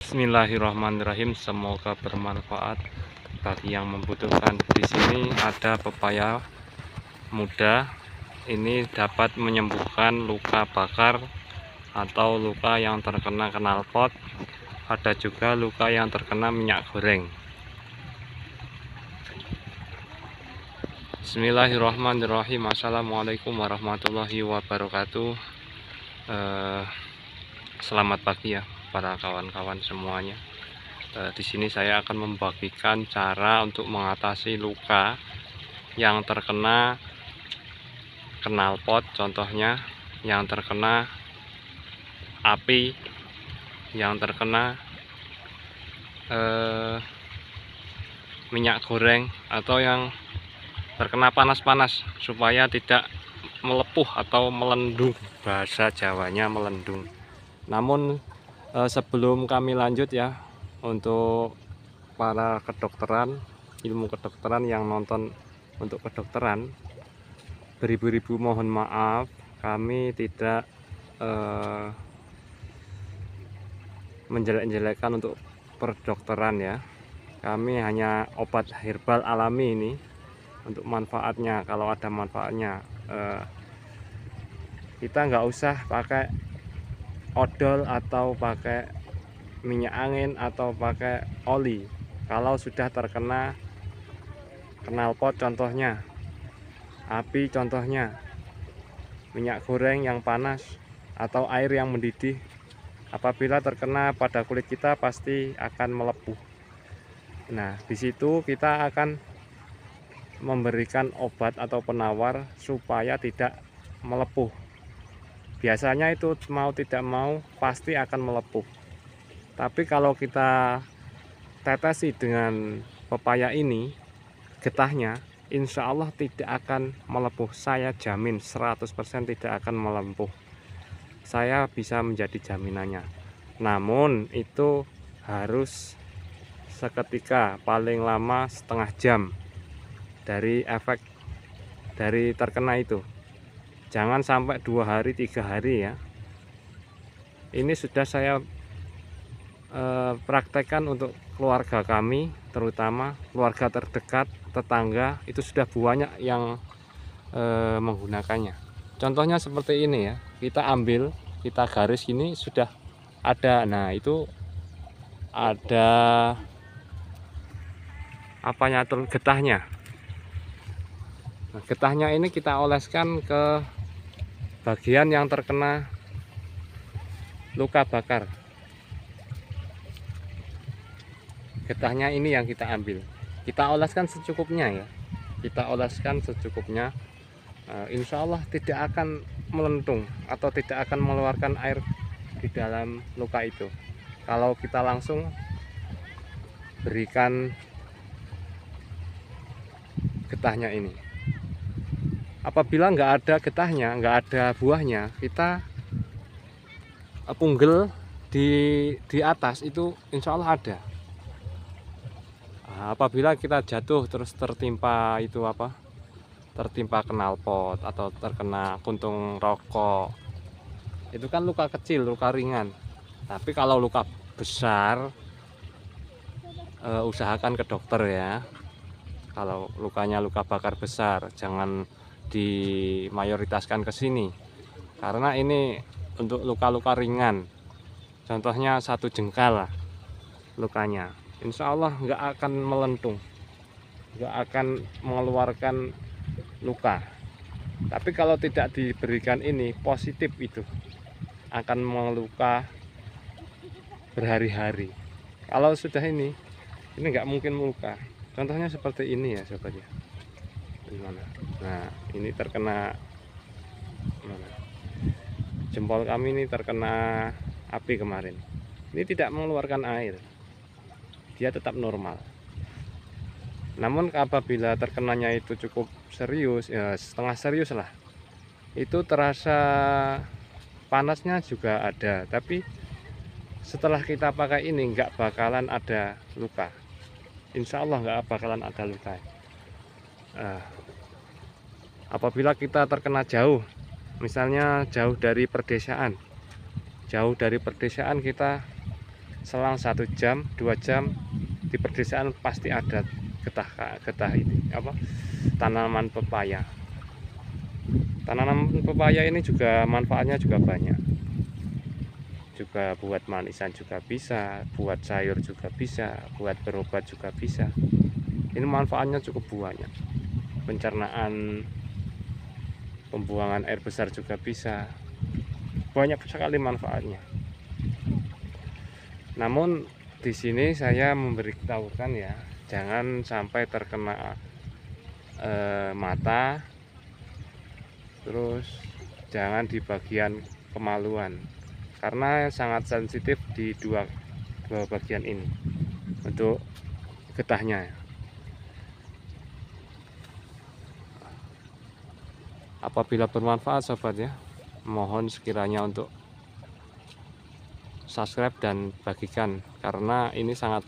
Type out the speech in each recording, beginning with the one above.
Bismillahirrahmanirrahim. Semoga bermanfaat bagi yang membutuhkan. Di sini ada pepaya muda. Ini dapat menyembuhkan luka bakar atau luka yang terkena knalpot. Ada juga luka yang terkena minyak goreng. Bismillahirrahmanirrahim. Assalamualaikum warahmatullahi wabarakatuh. Selamat pagi ya para kawan-kawan semuanya. Di sini saya akan membagikan cara untuk mengatasi luka yang terkena knalpot, contohnya yang terkena api, yang terkena minyak goreng, atau yang terkena panas-panas, supaya tidak melepuh atau melendung. Bahasa Jawanya melendung. Namun sebelum kami lanjut ya, untuk para kedokteran, ilmu kedokteran yang nonton untuk kedokteran, beribu-ribu mohon maaf, kami tidak menjelek-jelekkan untuk perdokteran ya. Kami hanya obat herbal alami ini untuk manfaatnya. Kalau ada manfaatnya, kita nggak usah pakai odol atau pakai minyak angin atau pakai oli. Kalau sudah terkena knalpot contohnya, api contohnya, minyak goreng yang panas, atau air yang mendidih, apabila terkena pada kulit kita pasti akan melepuh. Nah, di situ kita akan memberikan obat atau penawar supaya tidak melepuh. Biasanya itu mau tidak mau pasti akan melepuh. Tapi kalau kita tetesi dengan pepaya ini, getahnya insya Allah tidak akan melepuh. Saya jamin 100% tidak akan melepuh. Saya bisa menjadi jaminannya. Namun itu harus seketika, paling lama setengah jam dari efek dari terkena itu. Jangan sampai 2 hari 3 hari ya. Ini sudah saya praktekkan untuk keluarga kami, terutama keluarga terdekat, tetangga, itu sudah banyak yang menggunakannya. Contohnya seperti ini ya, kita ambil, kita garis ini sudah ada. Nah, itu ada apanya tuh, getahnya. Nah, getahnya ini kita oleskan ke bagian yang terkena luka bakar. Getahnya ini yang kita ambil, kita oleskan secukupnya ya, kita oleskan secukupnya. Insya Allah tidak akan melentung atau tidak akan mengeluarkan air di dalam luka itu kalau kita langsung berikan getahnya ini. Apabila nggak ada getahnya, nggak ada buahnya, kita punggel di atas itu insya Allah ada. Apabila kita jatuh terus tertimpa itu apa, tertimpa knalpot atau terkena puntung rokok, itu kan luka kecil, luka ringan. Tapi kalau luka besar, usahakan ke dokter ya. Kalau lukanya luka bakar besar, jangan dimayoritaskan ke sini, karena ini untuk luka-luka ringan. Contohnya 1 jengkal lah lukanya, insya Allah nggak akan melentung, nggak akan mengeluarkan luka. Tapi kalau tidak diberikan ini, positif itu akan meluka berhari-hari. Kalau sudah ini nggak mungkin meluka. Contohnya seperti ini ya sobat ya. Gimana? Nah, ini terkena mana? Jempol kami ini terkena api kemarin. Ini tidak mengeluarkan air, dia tetap normal. Namun apabila terkenanya itu cukup serius ya, setengah serius lah, itu terasa panasnya juga ada. Tapi setelah kita pakai ini nggak bakalan ada luka, insya Allah nggak bakalan ada luka. Apabila kita terkena jauh, misalnya jauh dari perdesaan kita selang 1 jam 2 jam di perdesaan pasti ada getah ini apa, tanaman pepaya. Tanaman pepaya ini juga manfaatnya juga banyak, juga buat manisan juga bisa, buat sayur juga bisa, buat berobat juga bisa. Ini manfaatnya cukup banyak. Pencernaan, pembuangan air besar juga bisa, banyak sekali manfaatnya. Namun di sini saya memberitahukan ya, jangan sampai terkena mata, terus jangan di bagian kemaluan, karena sangat sensitif di dua bagian ini untuk getahnya. Apabila bermanfaat sobat ya, mohon sekiranya untuk subscribe dan bagikan, karena ini sangat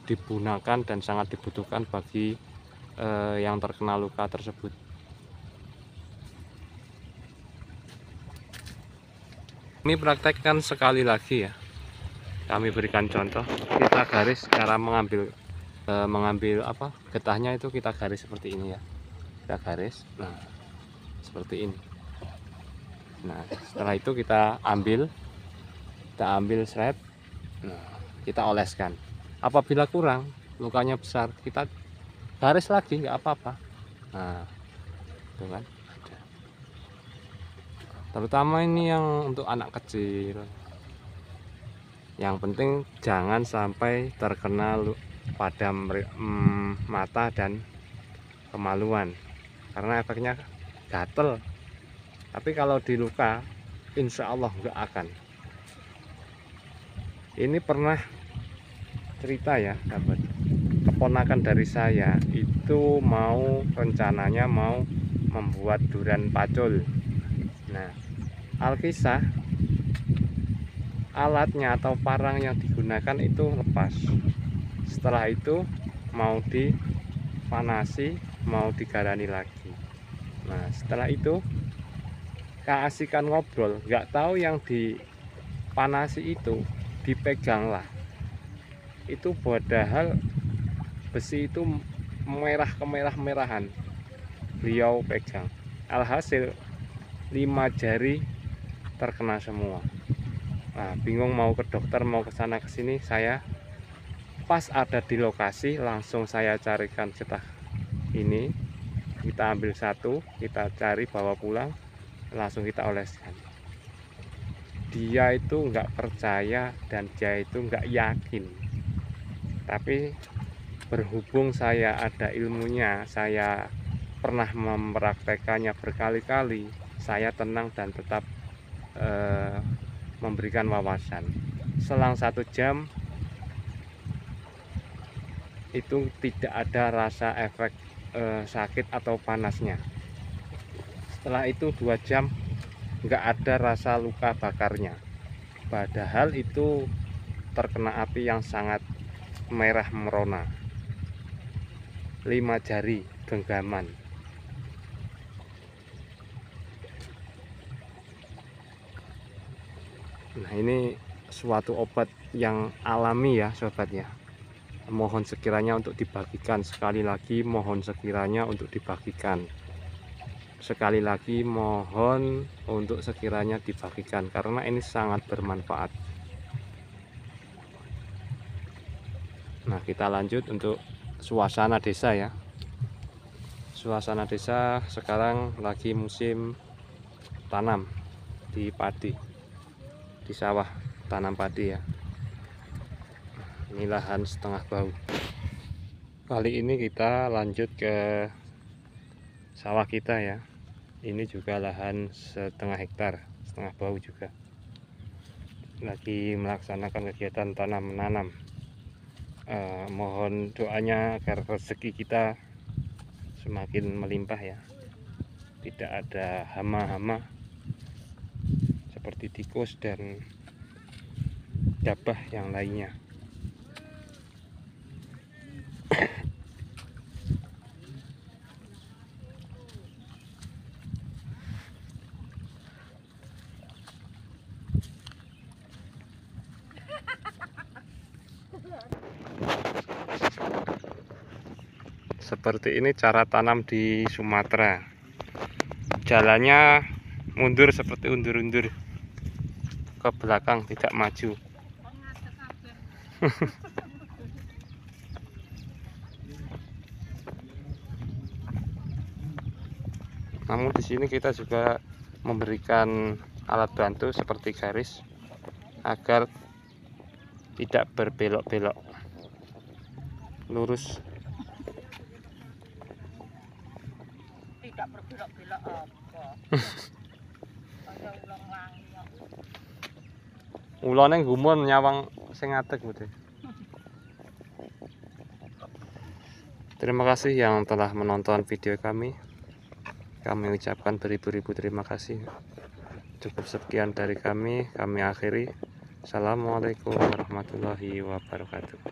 digunakan dan sangat dibutuhkan bagi yang terkena luka tersebut. Ini praktekkan sekali lagi ya, kami berikan contoh. Kita garis cara mengambil apa, getahnya itu kita garis seperti ini ya, kita garis, nah seperti ini. Nah setelah itu kita ambil seret, nah kita oleskan. Apabila kurang, lukanya besar, kita garis lagi, nggak apa-apa. Nah itu kan, terutama ini yang untuk anak kecil. Yang penting jangan sampai terkena pada mata dan kemaluan, karena efeknya gatel. Tapi kalau di luka, insya Allah nggak akan. Ini pernah cerita ya, sahabat, keponakan dari saya itu rencananya mau membuat durian pacul. Nah alkisah, alatnya atau parang yang digunakan itu lepas. Setelah itu mau dipanasi, mau digarani lagi. Nah setelah itu keasikan ngobrol, nggak tahu yang dipanasi itu dipegang lah. Itu padahal besi itu merah kemerah-merahan, beliau pegang. Alhasil 5 jari terkena semua. Nah bingung mau ke dokter, mau ke sana ke sini. Saya pas ada di lokasi, langsung saya carikan getah ini, kita ambil satu, kita cari bawa pulang, langsung kita oleskan. Dia itu nggak percaya dan dia itu nggak yakin, tapi berhubung saya ada ilmunya, saya pernah mempraktekannya berkali-kali, saya tenang dan tetap memberikan wawasan. Selang 1 jam itu tidak ada rasa efek sakit atau panasnya. Setelah itu 2 jam nggak ada rasa luka bakarnya, padahal itu terkena api yang sangat merah merona, 5 jari genggaman. Nah ini suatu obat yang alami ya sobat ya, mohon sekiranya untuk dibagikan. Sekali lagi mohon sekiranya untuk dibagikan, sekali lagi mohon untuk sekiranya dibagikan, karena ini sangat bermanfaat. Nah kita lanjut untuk suasana desa ya. Suasana desa sekarang lagi musim tanam di padi, di sawah tanam padi ya. Ini lahan setengah bau. Kali ini kita lanjut ke sawah kita ya. Ini juga lahan setengah hektar, setengah bau juga. Lagi melaksanakan kegiatan tanam menanam. Mohon doanya agar rezeki kita semakin melimpah ya. Tidak ada hama-hama seperti tikus dan dabah yang lainnya. Seperti ini cara tanam di Sumatera. Jalannya mundur seperti undur-undur ke belakang, tidak maju. Namun di sini kita juga memberikan alat bantu seperti garis agar tidak berbelok-belok, lurus. Tidak berbelok-belok apa? Kaya ulang langi. Ulane gumun nyawang sing ngadeg Budi. Terima kasih yang telah menonton video kami. Kami ucapkan beribu-ribu terima kasih. Cukup sekian dari kami akhiri. Assalamualaikum warahmatullahi wabarakatuh.